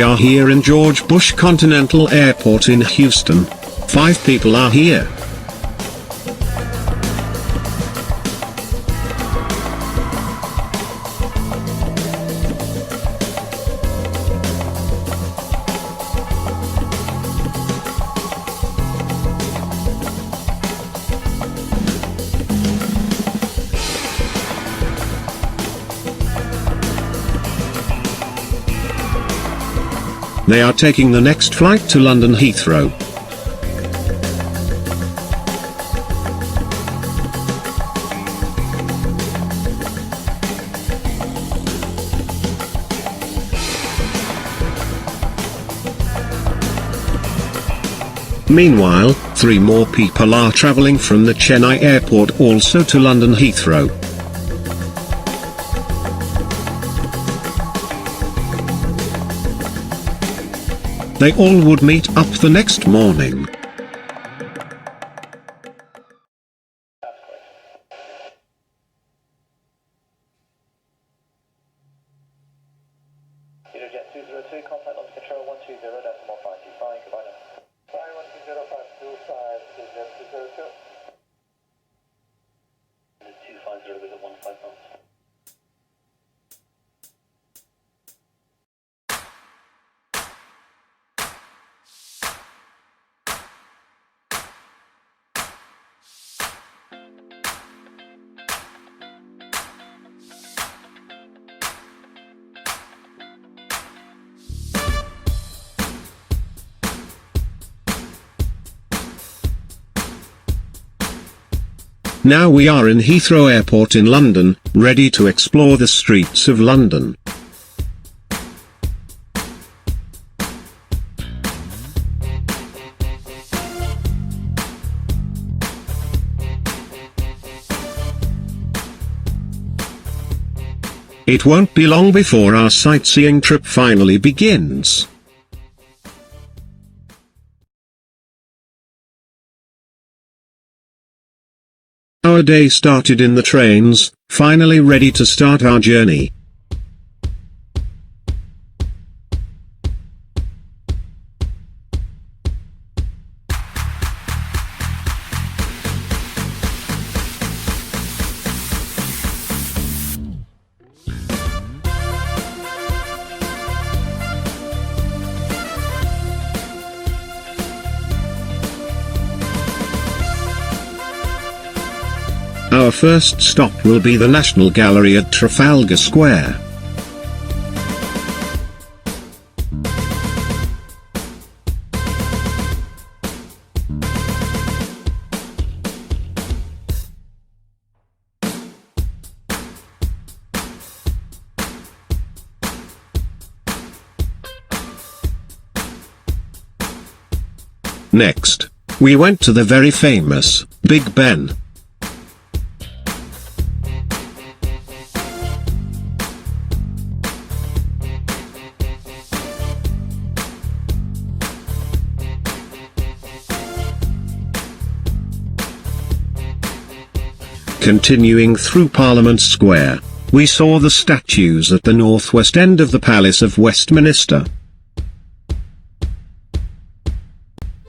We are here in George Bush Continental Airport in Houston. 5 people are here. They are taking the next flight to London Heathrow. Meanwhile, 3 more people are travelling from the Chennai airport also to London Heathrow. They all would meet up the next morning. Jet 202, contact launch control 120.525, goodbye now. Flying 120.525, Jet 202. 250 with a 15 knots. Now we are in Heathrow Airport in London, ready to explore the streets of London. It won't be long before our sightseeing trip finally begins. Our day started in the trains, finally ready to start our journey. Our first stop will be the National Gallery at Trafalgar Square. Next, we went to the very famous Big Ben. Continuing through Parliament Square, we saw the statues at the northwest end of the Palace of Westminster.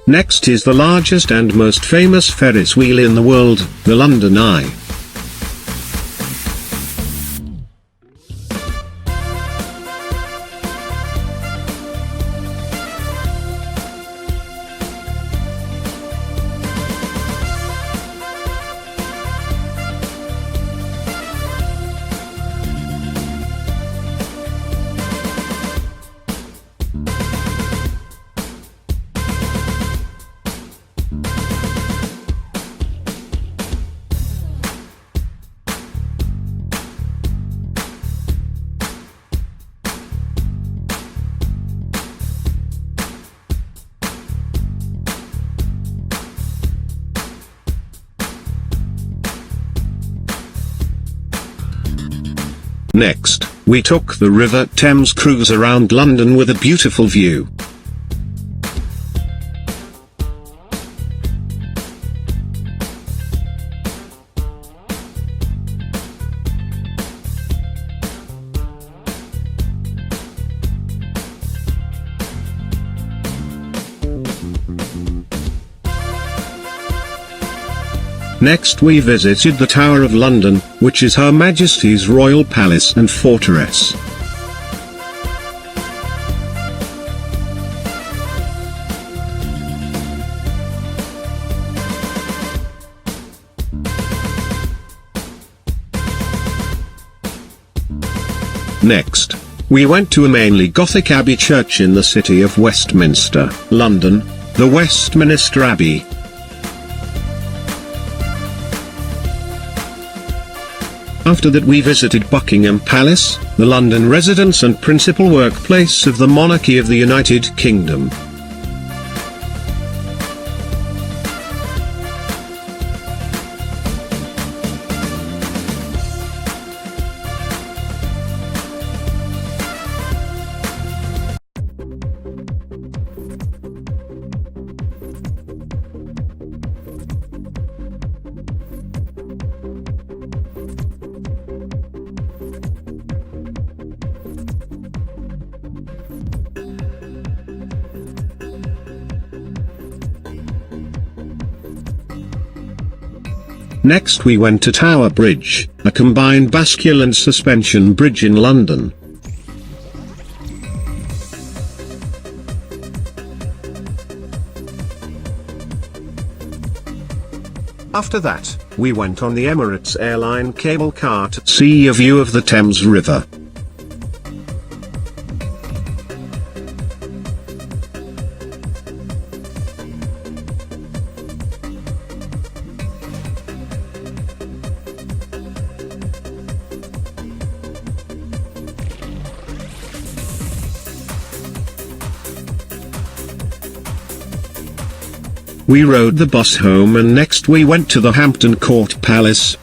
Next is the largest and most famous Ferris wheel in the world, the London Eye. Next, we took the River Thames cruise around London with a beautiful view. Next we visited the Tower of London, which is Her Majesty's Royal Palace and Fortress. Next, we went to a mainly Gothic Abbey church in the city of Westminster, London, the Westminster Abbey. After that we visited Buckingham Palace, the London residence and principal workplace of the monarchy of the United Kingdom. Next we went to Tower Bridge, a combined bascule and suspension bridge in London. After that, we went on the Emirates Airline cable car to see a view of the Thames River. We rode the bus home and next we went to the Hampton Court Palace.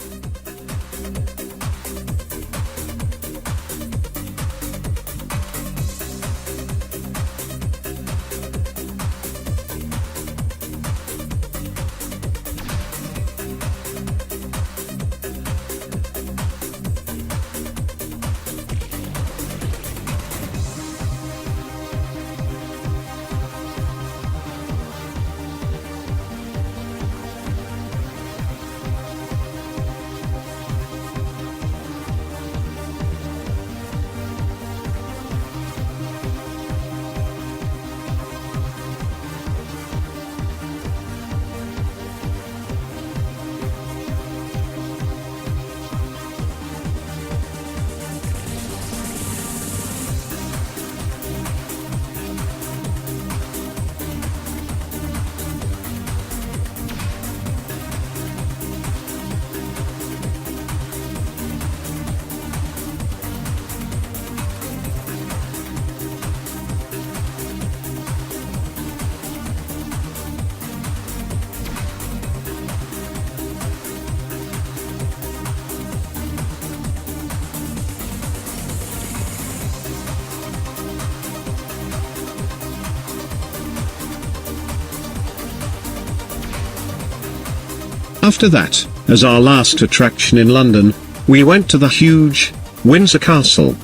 After that, as our last attraction in London, we went to the huge Windsor Castle.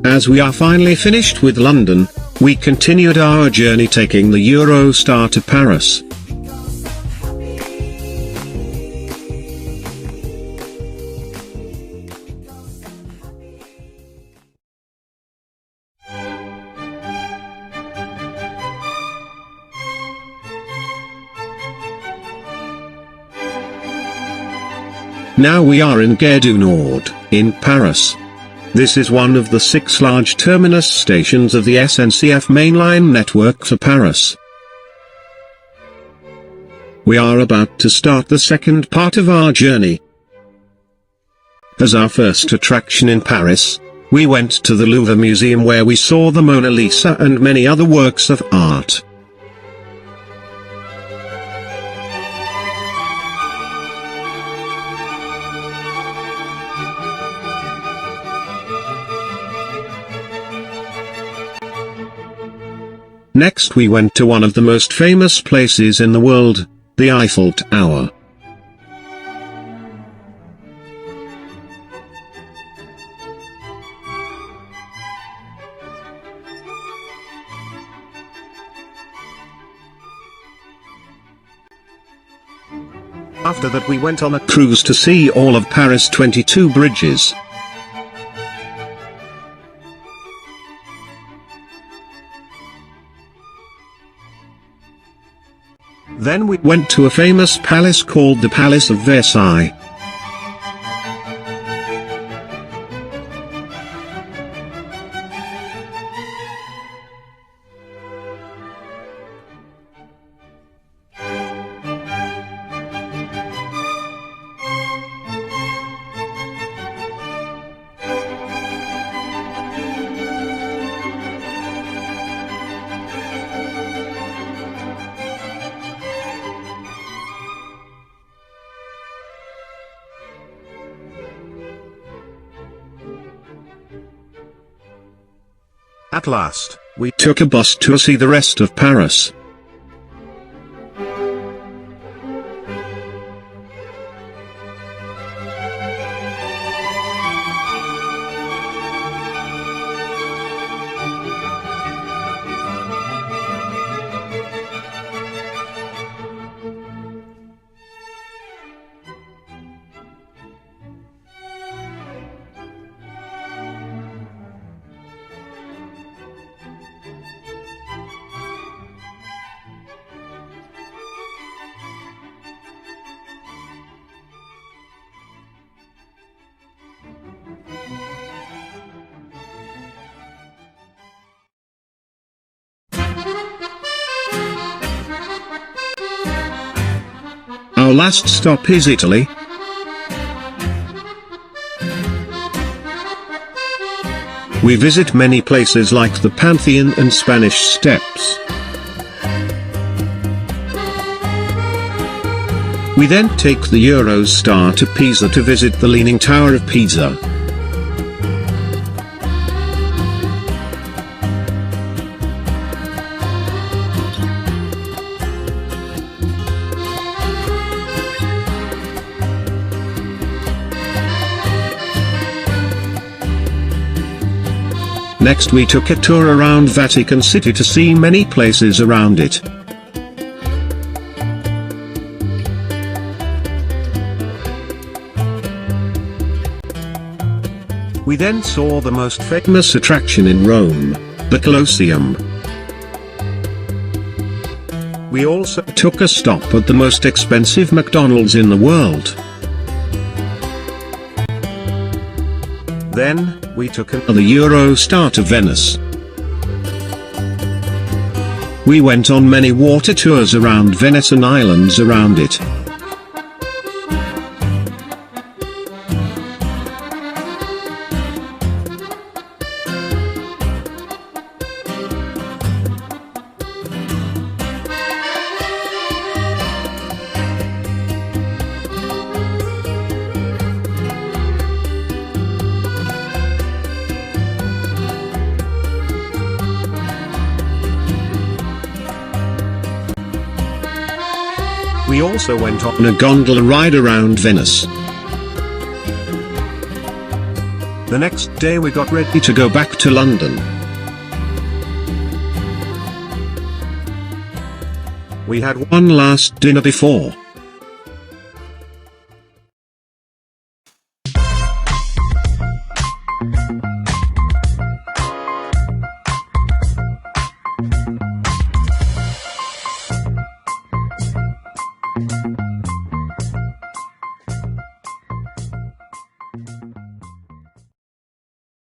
As we are finally finished with London, we continued our journey taking the Eurostar to Paris. Now we are in Gare du Nord, in Paris. This is one of the 6 large terminus stations of the SNCF mainline network for Paris. We are about to start the second part of our journey. As our first attraction in Paris, We went to the Louvre Museum where we saw the Mona Lisa and many other works of art. Next we went to one of the most famous places in the world, the Eiffel Tower. After that we went on a cruise to see all of Paris' 22 bridges. Then we went to a famous palace called the Palace of Versailles. At last, we took a bus to see the rest of Paris. Our last stop is Italy. We visit many places like the Pantheon and Spanish Steps. We then take the Eurostar to Pisa to visit the Leaning Tower of Pisa. Next we took a tour around Vatican City to see many places around it. We then saw the most famous attraction in Rome, the Colosseum. We also took a stop at the most expensive McDonald's in the world. Then, we took another Eurostar to Venice. We went on many water tours around Venice and islands around it. We also went on a gondola ride around Venice. The next day we got ready to go back to London. We had one last dinner before